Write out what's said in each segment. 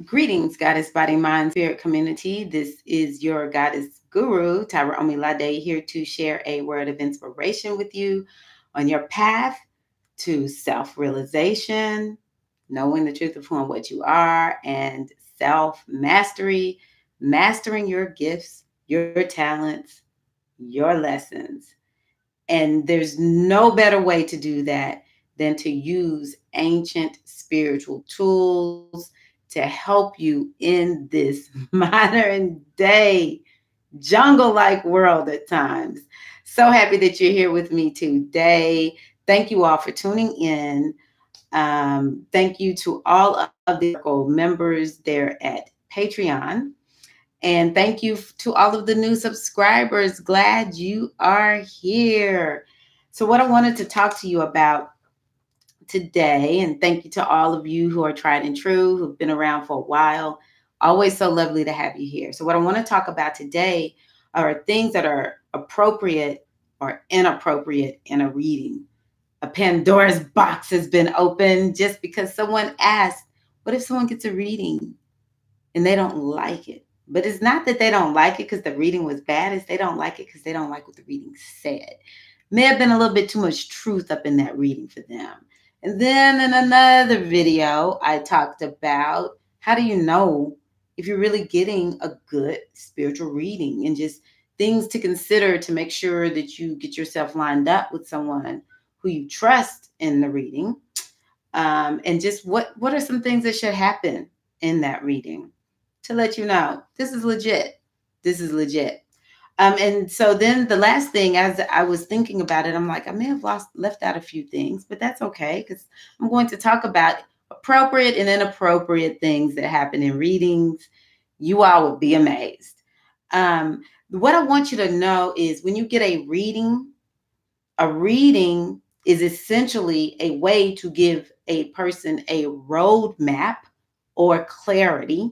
Greetings, Goddess Body Mind Spirit community. This is your Goddess Guru, Tyra Omilade, here to share a word of inspiration with you on your path to self-realization, knowing the truth of who and what you are, and self-mastery, mastering your gifts, your talents, your lessons. And there's no better way to do that than to use ancient spiritual tools to help you in this modern day jungle like world at times. So happy that you're here with me today. Thank you all for tuning in. Thank you to all of the members there at Patreon. And thank you to all of the new subscribers. Glad you are here. So, what I wanted to talk to you about today, and thank you to all of you who are tried and true, who've been around for a while. Always so lovely to have you here. So, what I want to talk about today are things that are appropriate or inappropriate in a reading. A Pandora's box has been opened just because someone asked, what if someone gets a reading and they don't like it? But it's not that they don't like it because the reading was bad. It's they don't like it because they don't like what the reading said. May have been a little bit too much truth up in that reading for them. And then in another video, I talked about how do you know if you're really getting a good spiritual reading, and just things to consider to make sure that you get yourself lined up with someone who you trust in the reading. And just what are some things that should happen in that reading to let you know this is legit. This is legit. And so then the last thing, as I was thinking about it, I'm like, I may have left out a few things, but that's okay, because I'm going to talk about appropriate and inappropriate things that happen in readings. You all would be amazed. What I want you to know is when you get a reading is essentially a way to give a person a roadmap or clarity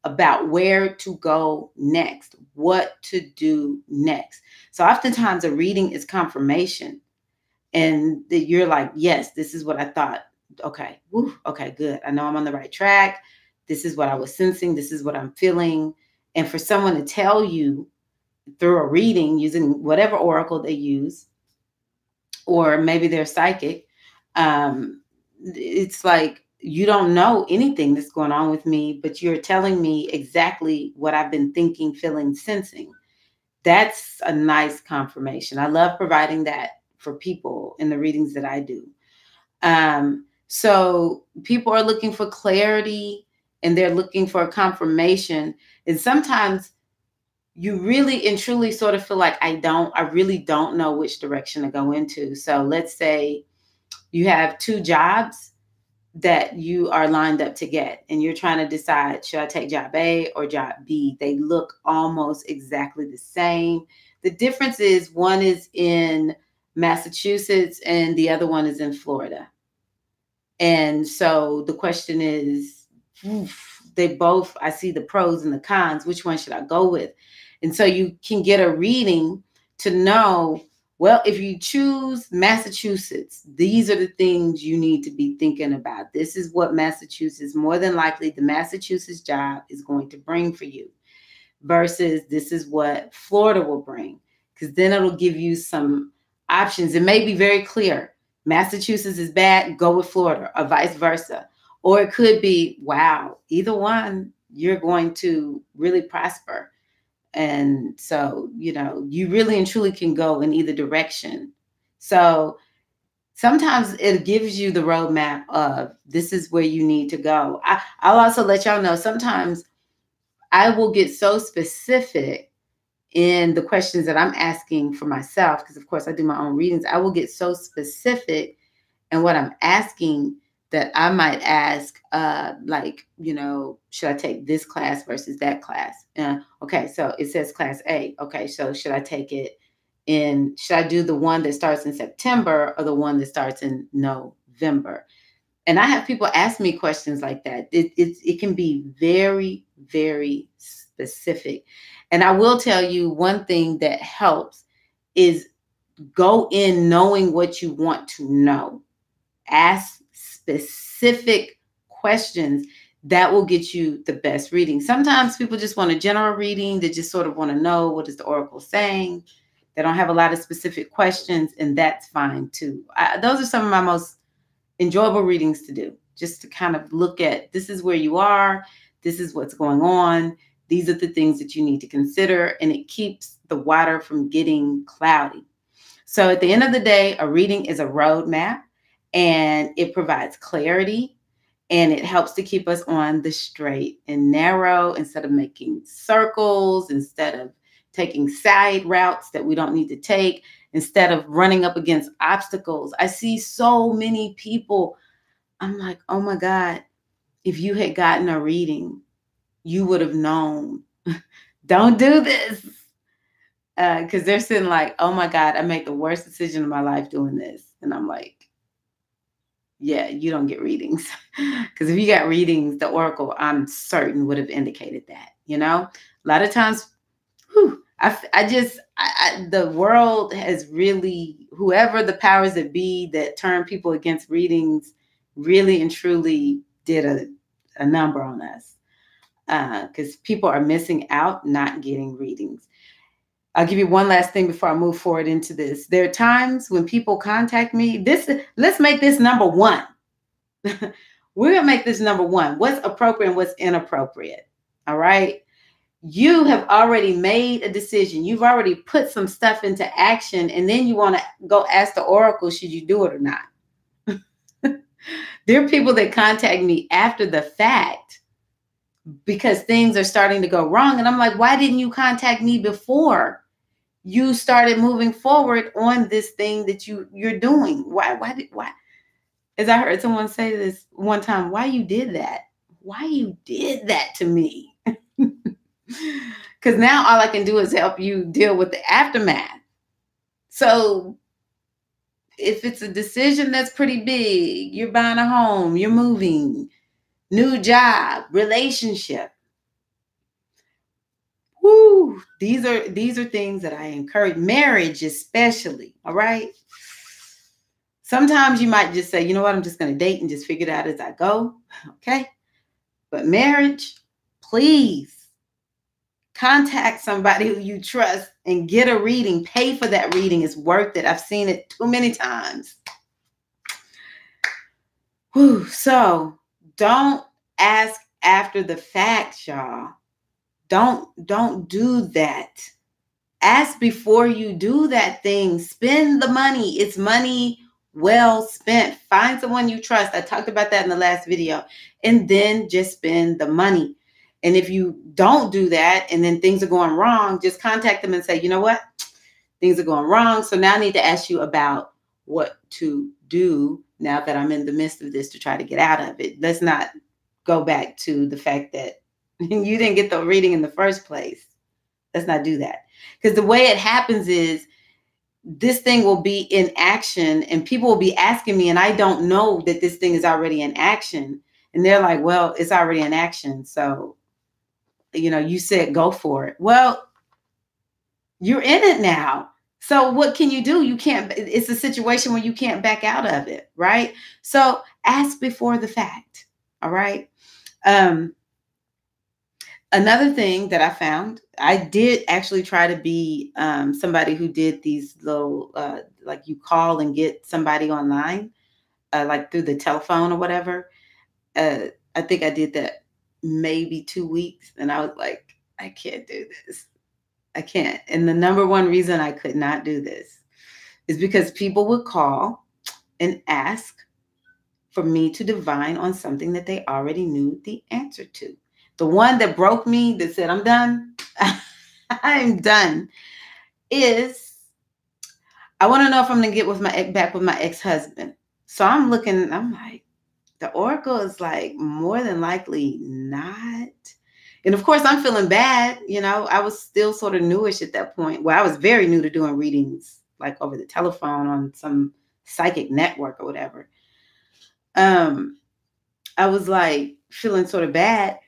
about where to go next, what to do next. So oftentimes a reading is confirmation, and you're like, yes, this is what I thought. Okay, woo, okay, good. I know I'm on the right track. This is what I was sensing. This is what I'm feeling. And for someone to tell you through a reading using whatever oracle they use, or maybe they're psychic, it's like, you don't know anything that's going on with me, but you're telling me exactly what I've been thinking, feeling, sensing. That's a nice confirmation. I love providing that for people in the readings that I do. So people are looking for clarity and they're looking for a confirmation. And sometimes you really and truly sort of feel like, I really don't know which direction to go into. So let's say you have two jobs that you are lined up to get, and you're trying to decide, should I take job A or job B? They look almost exactly the same. The difference is one is in Massachusetts and the other one is in Florida. And so the question is, they both, I see the pros and the cons. Which one should I go with? And so you can get a reading to know, well, if you choose Massachusetts, these are the things you need to be thinking about. This is what Massachusetts, more than likely, the Massachusetts job is going to bring for you, versus this is what Florida will bring. Because then it'll give you some options. It may be very clear. Massachusetts is bad, go with Florida, or vice versa. Or it could be, wow, either one, you're going to really prosper. And so, you really and truly can go in either direction. So sometimes it gives you the roadmap of this is where you need to go. I'll also let y'all know, sometimes I will get so specific in the questions that I'm asking for myself, because of course I do my own readings. I will get so specific in what I'm asking that I might ask, should I take this class versus that class? Okay, so it says class A. Okay, so should I do the one that starts in September or the one that starts in November? And I have people ask me questions like that. It can be very, very specific. And I will tell you one thing that helps is go in knowing what you want to know. Ask specific questions that will get you the best reading. Sometimes people just want a general reading. They just sort of want to know, what is the oracle saying? They don't have a lot of specific questions, and that's fine too. Those are some of my most enjoyable readings to do, just to kind of look at, this is where you are, this is what's going on, these are the things that you need to consider, and it keeps the water from getting cloudy. So at the end of the day, a reading is a roadmap, and it provides clarity, and it helps to keep us on the straight and narrow instead of making circles, instead of taking side routes that we don't need to take, instead of running up against obstacles. I see so many people, I'm like, oh my God, if you had gotten a reading, you would have known. Don't do this. Because they're sitting like, oh my God, I made the worst decision of my life doing this. And I'm like, yeah, you don't get readings. Because if you got readings, the oracle, I'm certain, would have indicated that. A lot of times, the world has really, whoever the powers that be that turn people against readings, really and truly did a number on us. Because people are missing out not getting readings. I'll give you one last thing before I move forward into this. There are times when people contact me, let's make this number one. We're going to make this number one. What's appropriate and what's inappropriate. All right. You have already made a decision. You've already put some stuff into action, and then you want to go ask the oracle, should you do it or not? There are people that contact me after the fact because things are starting to go wrong. And I'm like, why didn't you contact me before you started moving forward on this thing that you're doing? Why? As I heard someone say this one time, why you did that? Why you did that to me? Because now all I can do is help you deal with the aftermath. So if it's a decision that's pretty big, you're buying a home, you're moving, new job, relationship. Woo, these are things that I encourage. Marriage especially, all right? Sometimes you might just say, you know what, I'm just going to date and just figure it out as I go, okay? But marriage, please contact somebody who you trust and get a reading. Pay for that reading. It's worth it. I've seen it too many times. Whew. So don't ask after the fact, y'all. Don't do that. Ask before you do that thing. Spend the money. It's money well spent. Find someone you trust. I talked about that in the last video. And then just spend the money. And if you don't do that and then things are going wrong, just contact them and say, you know what? Things are going wrong. So now I need to ask you about what to do now that I'm in the midst of this to try to get out of it. Let's not go back to the fact that you didn't get the reading in the first place. Let's not do that. Because the way it happens is this thing will be in action and people will be asking me, and I don't know that this thing is already in action. And they're like, well, it's already in action. So, you said go for it. Well, you're in it now. So what can you do? You can't, it's a situation where you can't back out of it, right? So ask before the fact, all right? Another thing that I found, I did actually try to be somebody who did these little, like you call and get somebody online, like through the telephone or whatever. I think I did that maybe 2 weeks, and I was like, I can't do this. I can't. And the number one reason I could not do this is because people would call and ask for me to divine on something that they already knew the answer to. The one that broke me, that said, I'm done, I'm done, is I want to know if I'm going to get back with my ex-husband. So I'm like, the oracle is like, more than likely not. And of course, I'm feeling bad. I was still sort of newish at that point. Well, I was very new to doing readings, like over the telephone on some psychic network or whatever. I was like feeling sort of bad.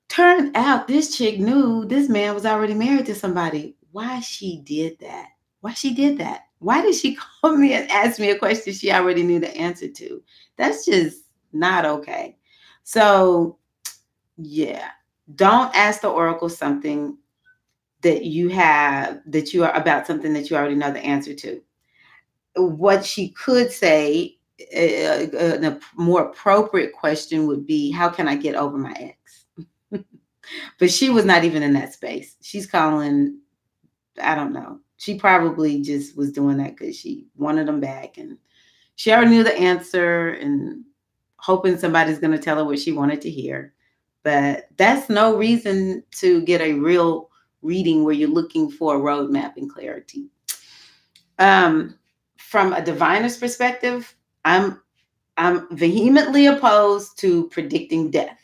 Turned out this chick knew this man was already married to somebody. Why she did that? Why did she call me and ask me a question she already knew the answer to? That's just not okay. So Yeah. Don't ask the oracle something that you are about something that you already know the answer to. What she could say, a more appropriate question would be, how can I get over my ex? But she was not even in that space. She's calling, I don't know. She probably just was doing that because she wanted them back, and she already knew the answer and hoping somebody's going to tell her what she wanted to hear. But that's no reason to get a real reading where you're looking for a roadmap and clarity. From a diviner's perspective, I'm vehemently opposed to predicting death.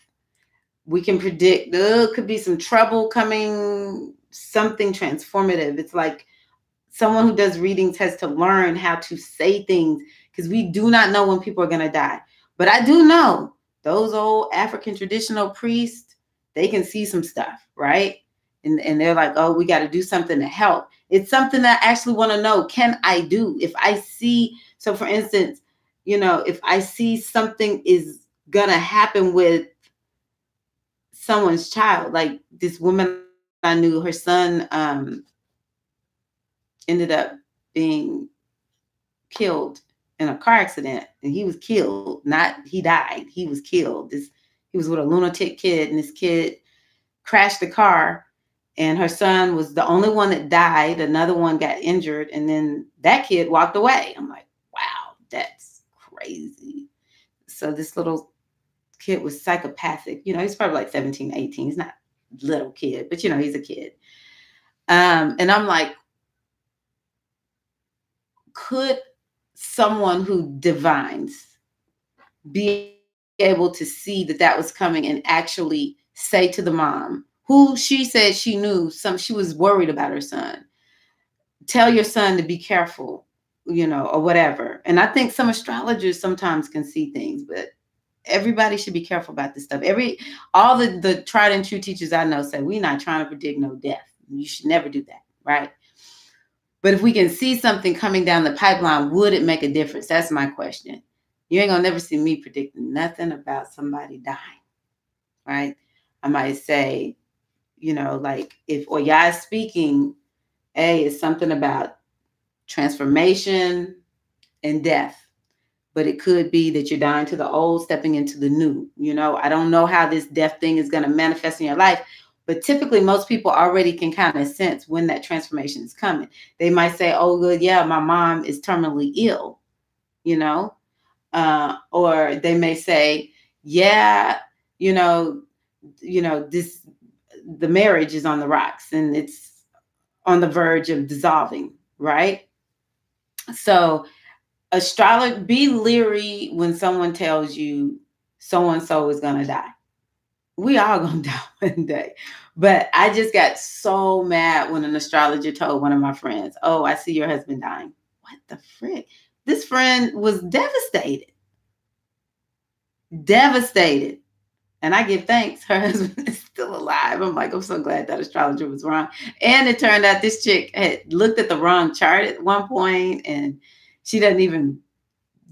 We can predict there could be some trouble coming, something transformative. It's like someone who does readings has to learn how to say things, because we do not know when people are going to die. But I do know those old African traditional priests, they can see some stuff, right? And they're like, oh, we got to do something to help. It's something that I actually want to know. Can I do? If I see, so for instance, if I see something is going to happen with someone's child, like this woman I knew, her son ended up being killed in a car accident, and he was killed. Not he died. He was killed. He was with a lunatic kid, and this kid crashed the car, and her son was the only one that died. Another one got injured, and then that kid walked away. I'm like, wow, that's crazy. So this little kid was psychopathic. He's probably like 17, 18. He's not a little kid, but he's a kid. And I'm like, could someone who divines be able to see that was coming and actually say to the mom, who she said she knew, she was worried about her son, tell your son to be careful, or whatever. And I think some astrologers sometimes can see things, but everybody should be careful about this stuff. All the tried and true teachers I know say, we're not trying to predict no death. You should never do that, right? But if we can see something coming down the pipeline, would it make a difference? That's my question. You ain't gonna never see me predicting nothing about somebody dying, right? I might say, like if Oya is speaking, it's something about transformation and death. But it could be that you're dying to the old, stepping into the new. I don't know how this death thing is going to manifest in your life, but typically most people already can kind of sense when that transformation is coming. They might say, oh, good, yeah, my mom is terminally ill, or they may say, yeah, the marriage is on the rocks and it's on the verge of dissolving, right? So astrology, be leery when someone tells you so-and-so is going to die. We all going to die one day. But I just got so mad when an astrologer told one of my friends, oh, I see your husband dying. What the frick? This friend was devastated. Devastated. And I give thanks. Her husband is still alive. I'm like, I'm so glad that astrologer was wrong. And it turned out this chick had looked at the wrong chart at one point, and she doesn't even,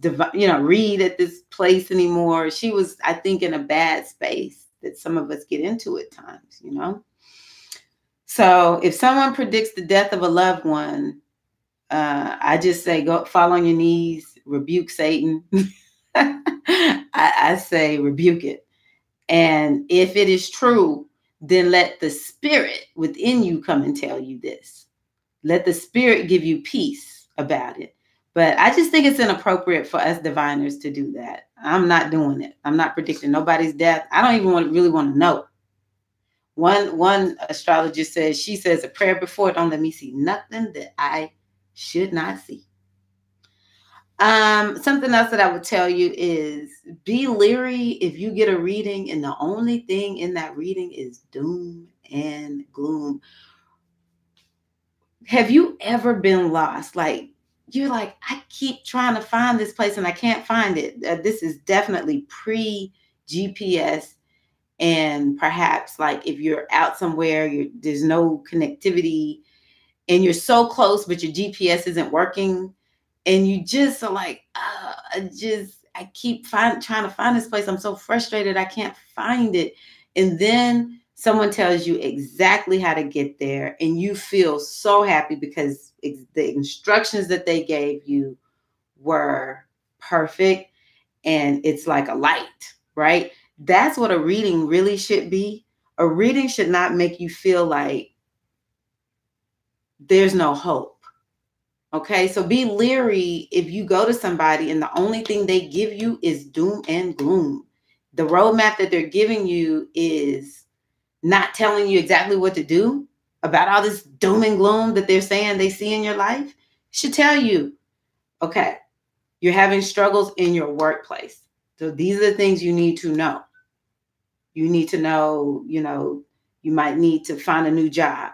read at this place anymore. She was, I think, in a bad space that some of us get into at times, So if someone predicts the death of a loved one, I just say, go fall on your knees, rebuke Satan. I say, rebuke it. And if it is true, then let the spirit within you come and tell you this. Let the spirit give you peace about it. But I just think it's inappropriate for us diviners to do that. I'm not doing it. I'm not predicting nobody's death. I don't even really want to know. One astrologer says, she says a prayer before, don't let me see nothing that I should not see. Something else that I would tell you is be leery if you get a reading and the only thing in that reading is doom and gloom. Have you ever been lost? Like, you're like, I keep trying to find this place and I can't find it. This is definitely pre-GPS. And perhaps like if you're out somewhere, there's no connectivity and you're so close, but your GPS isn't working. And you just are like, I keep trying to find this place. I'm so frustrated. I can't find it. And then someone tells you exactly how to get there, and you feel so happy because the instructions that they gave you were perfect, and it's like a light, right? That's what a reading really should be. A reading should not make you feel like there's no hope. Okay, so be leery if you go to somebody and the only thing they give you is doom and gloom. The roadmap that they're giving you is not telling you exactly what to do about all this doom and gloom that they're saying they see in your life. It should tell you, okay, you're having struggles in your workplace. So these are the things you need to know. You need to know, you might need to find a new job,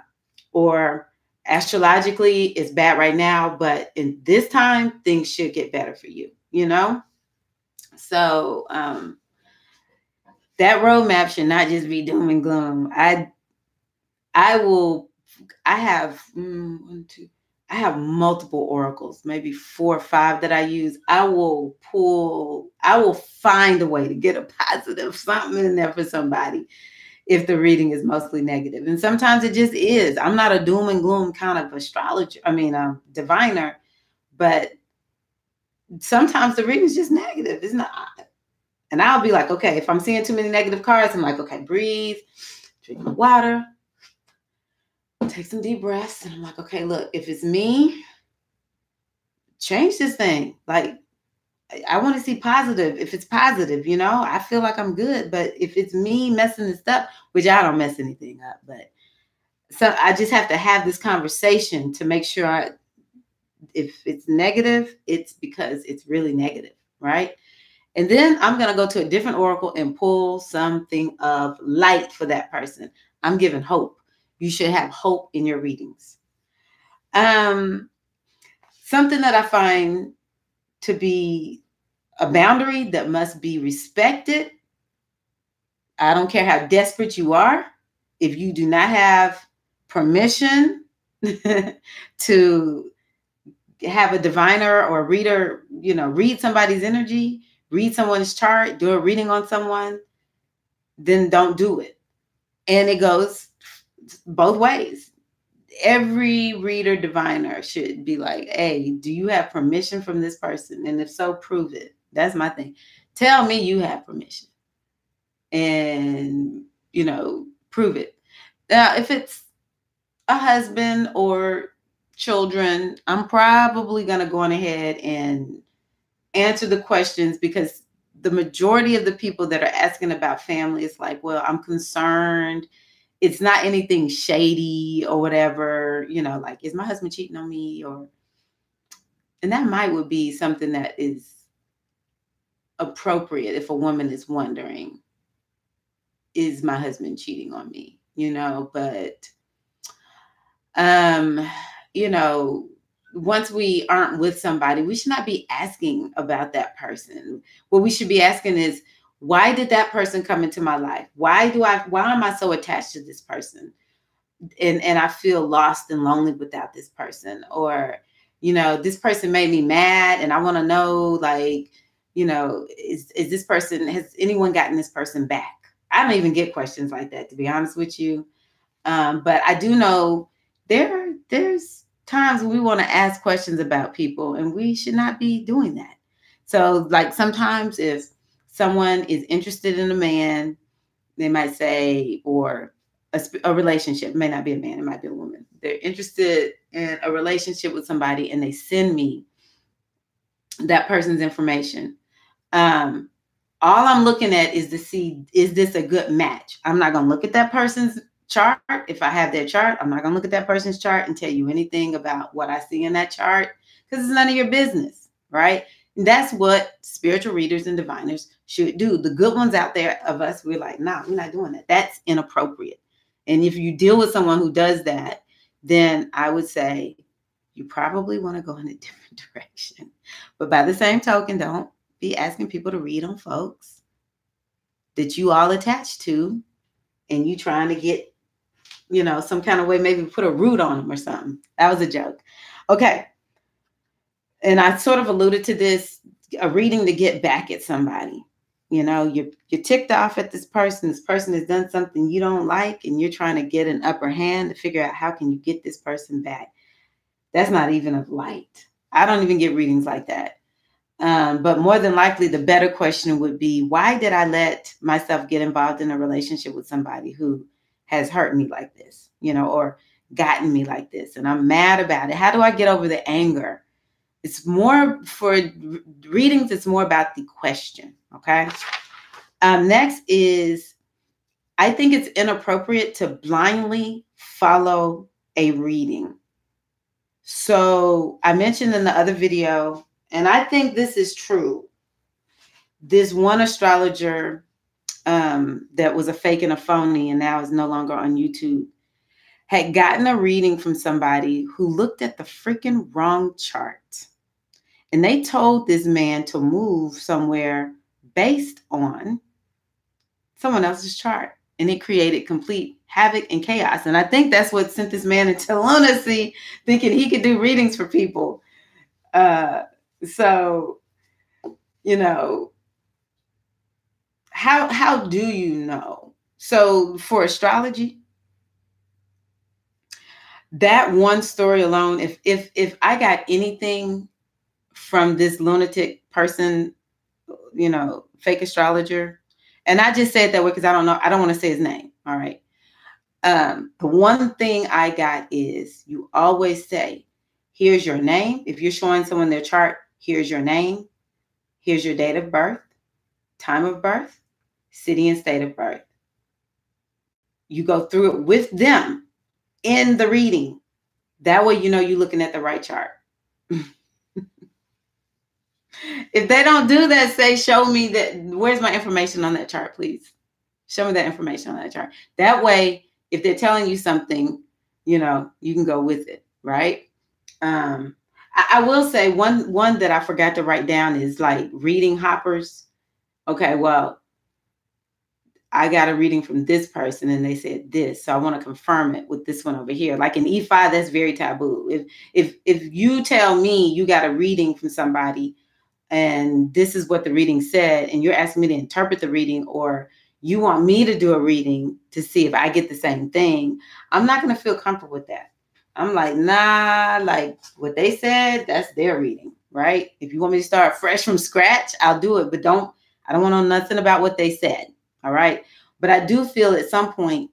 or astrologically it's bad right now, but in this time things should get better for you, So that roadmap should not just be doom and gloom. I have multiple oracles, maybe 4 or 5 that I use. I will find a way to get a positive something in there for somebody if the reading is mostly negative. And sometimes it just is. I'm not a doom and gloom kind of diviner, but sometimes the reading is just negative. It's not. And I'll be like, okay, if I'm seeing too many negative cards, I'm like, okay, breathe, drink my water, take some deep breaths. And I'm like, okay, look, if it's me, change this thing. Like, I want to see positive. If it's positive, I feel like I'm good. But if it's me messing this up, which I don't mess anything up, but so I just have to have this conversation to make sure if it's negative, it's because it's really negative, right? And then I'm going to go to a different oracle and pull something of light for that person. I'm giving hope. You should have hope in your readings. Something that I find to be a boundary that must be respected. I don't care how desperate you are. If you do not have permission to have a diviner or a reader, read somebody's energy, read someone's chart, do a reading on someone, then don't do it. And it goes both ways. Every reader diviner should be like, hey, do you have permission from this person? And if so, prove it. That's my thing. Tell me you have permission and, prove it. Now, if it's a husband or children, I'm probably going to go on ahead and answer the questions, because the majority of the people that are asking about family is like, well, I'm concerned. It's not anything shady or whatever, like, is my husband cheating on me? And that would be something that is appropriate if a woman is wondering, is my husband cheating on me? But, once we aren't with somebody, we should not be asking about that person. What we should be asking is, why did that person come into my life? Why am I so attached to this person? And I feel lost and lonely without this person. Or, this person made me mad and I want to know, like, is this person, has anyone gotten this person back? I don't even get questions like that, to be honest with you. But I do know there's times we want to ask questions about people, and we should not be doing that. So, like, sometimes if someone is interested in a man, they might say, or a relationship, it may not be a man, it might be a woman. They're interested in a relationship with somebody and they send me that person's information. All I'm looking at is to see, is this a good match? I'm not going to look at that person's chart. If I have their chart, I'm not going to look at that person's chart and tell you anything about what I see in that chart, because it's none of your business, right? And that's what spiritual readers and diviners should do. The good ones out there of us, we're like, nah, we're not doing that. That's inappropriate. And if you deal with someone who does that, then I would say you probably want to go in a different direction. But by the same token, don't be asking people to read on folks that you all attached to, and you trying to get, some kind of way, maybe put a root on them or something. That was a joke. Okay. And I sort of alluded to this, a reading to get back at somebody. You know, you're ticked off at this person. This person has done something you don't like, and you're trying to get an upper hand to figure out how can you get this person back. That's not even of light. I don't even get readings like that. But more than likely, the better question would be, why did I let myself get involved in a relationship with somebody who has hurt me like this, you know, or gotten me like this? And I'm mad about it. How do I get over the anger? It's more for readings. It's more about the question. Okay. Next is, I think it's inappropriate to blindly follow a reading. So I mentioned in the other video, and I think this is true. This one astrologer that was a fake and a phony and now is no longer on YouTube had gotten a reading from somebody who looked at the freaking wrong chart. And they told this man to move somewhere based on someone else's chart. And it created complete havoc and chaos. And I think that's what sent this man into lunacy, thinking he could do readings for people. So, you know, how do you know? So for astrology, that one story alone, if I got anything from this lunatic person, you know, fake astrologer, and I just said that way because I don't know, I don't want to say his name. All right. The one thing I got is you always say, here's your name. If you're showing someone their chart, here's your name. Here's your date of birth, time of birth, city and state of birth. You go through it with them in the reading. That way, you know, you're looking at the right chart. If they don't do that, say, show me that. Where's my information on that chart, please? Show me that information on that chart. That way, if they're telling you something, you know, you can go with it, right? I will say one that I forgot to write down is like reading hoppers. Okay, well, I got a reading from this person and they said this, so I want to confirm it with this one over here. Like in E5, that's very taboo. If you tell me you got a reading from somebody and this is what the reading said, and you're asking me to interpret the reading, or you want me to do a reading to see if I get the same thing, I'm not going to feel comfortable with that. I'm like, nah, like what they said, that's their reading, right? If you want me to start fresh from scratch, I'll do it. But I don't want to know nothing about what they said. All right. But I do feel at some point,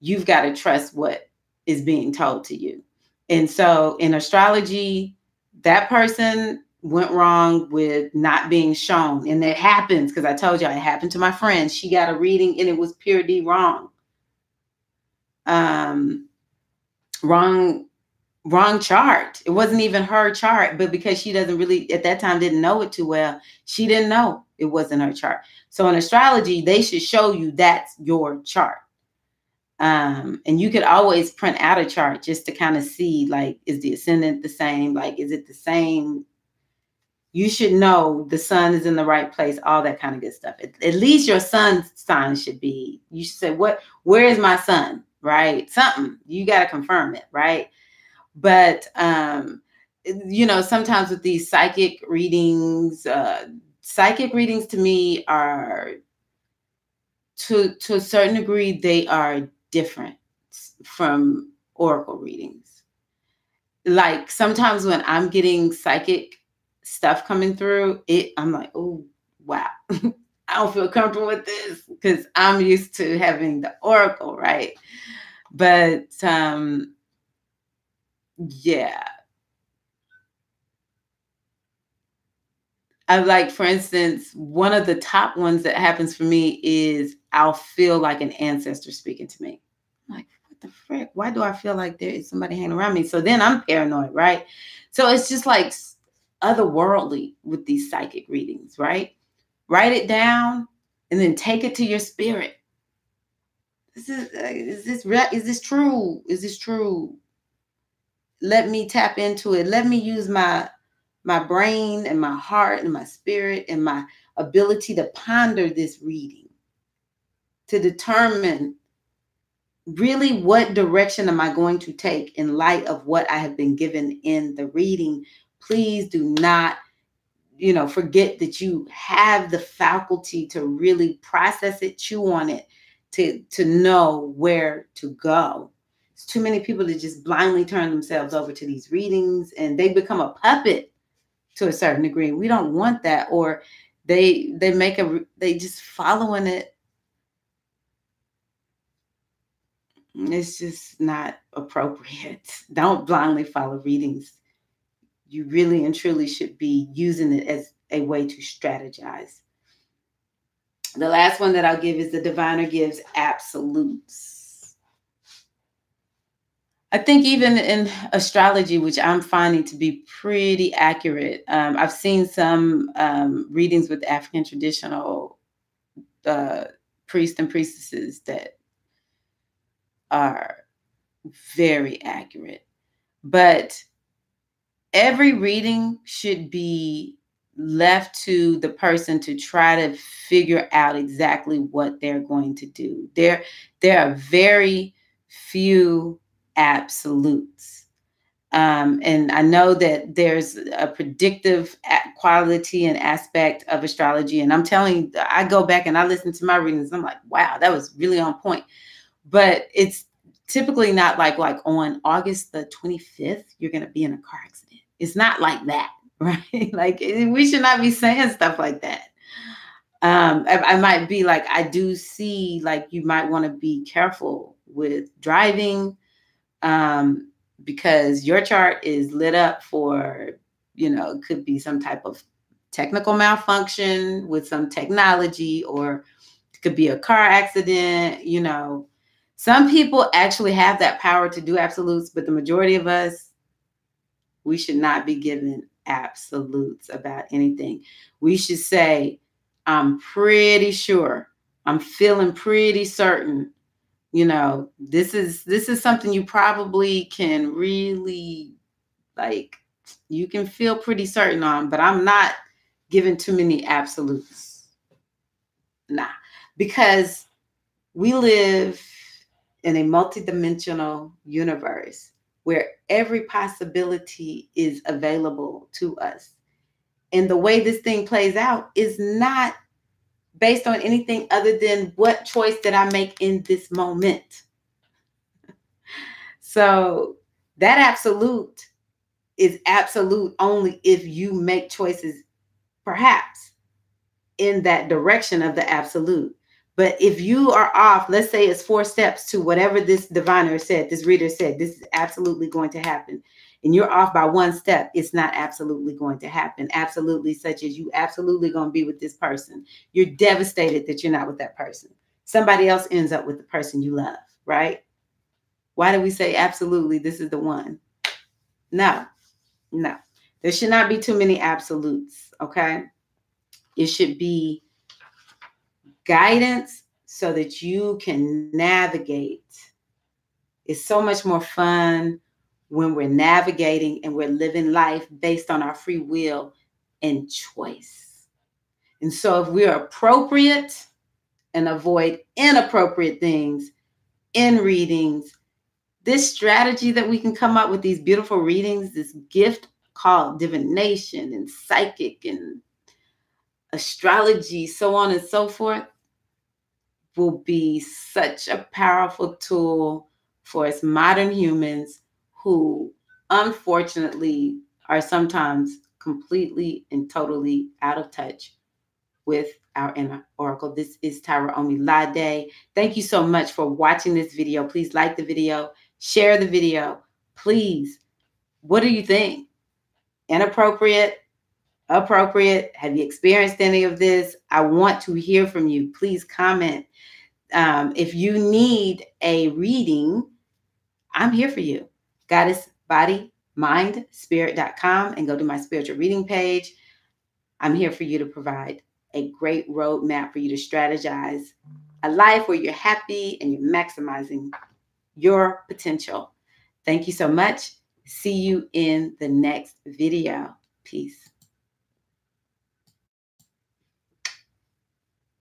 you've got to trust what is being told to you. And so in astrology, that person went wrong with not being shown. And it happens because I told you it happened to my friend. She got a reading and it was pure D wrong. Wrong chart. It wasn't even her chart, but because she doesn't really at that time didn't know it too well, she didn't know it wasn't her chart. So in astrology, they should show you that's your chart. And you could always print out a chart just to kind of see, like, is the ascendant the same? Like, is it the same? You should know the sun is in the right place, all that kind of good stuff. At least your sun sign should be, you should say, where is my sun? Right? Something. You got to confirm it, right? But, you know, sometimes with these psychic readings to me are, to a certain degree, they are different from oracle readings. Like sometimes when I'm getting psychic stuff coming through, I'm like, oh, wow. I don't feel comfortable with this because I'm used to having the oracle, right? But yeah. I like, for instance, one of the top ones that happens for me is I'll feel like an ancestor speaking to me. I'm like, what the frick? Why do I feel like there is somebody hanging around me? So then I'm paranoid, right? So it's just like otherworldly with these psychic readings, right? Write it down and then take it to your spirit. Is this true? Is this true? Let me tap into it. Let me use my brain and my heart and my spirit and my ability to ponder this reading to determine really what direction am I going to take in light of what I have been given in the reading. Please do not forget that you have the faculty to really process it, chew on it, to know where to go. It's too many people that just blindly turn themselves over to these readings, and they become a puppet to a certain degree. We don't want that. Or they just following it. It's just not appropriate. Don't blindly follow readings. You really and truly should be using it as a way to strategize. The last one that I'll give is the diviner gives absolutes. I think even in astrology, which I'm finding to be pretty accurate, I've seen some readings with African traditional priests and priestesses that are very accurate. But every reading should be left to the person to try to figure out exactly what they're going to do. There are very few absolutes. And I know that there's a predictive quality and aspect of astrology. And I'm telling you, I go back and I listen to my readings. I'm like, wow, that was really on point. But it's typically not like on August the 25th, you're going to be in a car accident. It's not like that, right? Like, we should not be saying stuff like that. I might be like, I do see, like, you might want to be careful with driving, because your chart is lit up for, it could be some type of technical malfunction with some technology, or it could be a car accident. Some people actually have that power to do absolutes, but the majority of us, we should not be given absolutes about anything. We should say, I'm pretty sure, I'm feeling pretty certain, this is something you probably can really, like, you can feel pretty certain on, but I'm not giving too many absolutes. Nah, because we live in a multidimensional universe where every possibility is available to us. And the way this thing plays out is not based on anything other than what choice did I make in this moment. So that absolute is absolute only if you make choices, perhaps, in that direction of the absolute. But if you are off, let's say it's 4 steps to whatever this diviner said, this reader said, this is absolutely going to happen, and you're off by 1 step, it's not absolutely going to happen. Absolutely, such as you absolutely going to be with this person. You're devastated that you're not with that person. Somebody else ends up with the person you love, right? Why do we say absolutely this is the one? No. There should not be too many absolutes, okay? It should be guidance so that you can navigate. It's so much more fun when we're navigating and we're living life based on our free will and choice. And so if we're appropriate and avoid inappropriate things in readings, this strategy that we can come up with, these beautiful readings, this gift called divination and psychic and astrology, so on and so forth, will be such a powerful tool for us modern humans who, unfortunately, are sometimes completely and totally out of touch with our inner oracle. This is Tyra Omilade. Thank you so much for watching this video. Please like the video, share the video. Please, what do you think? Inappropriate? Appropriate? Have you experienced any of this? I want to hear from you. Please comment. If you need a reading, I'm here for you. GoddessBodyMindSpirit.com, and go to my spiritual reading page. I'm here for you to provide a great roadmap for you to strategize a life where you're happy and you're maximizing your potential. Thank you so much. See you in the next video. Peace.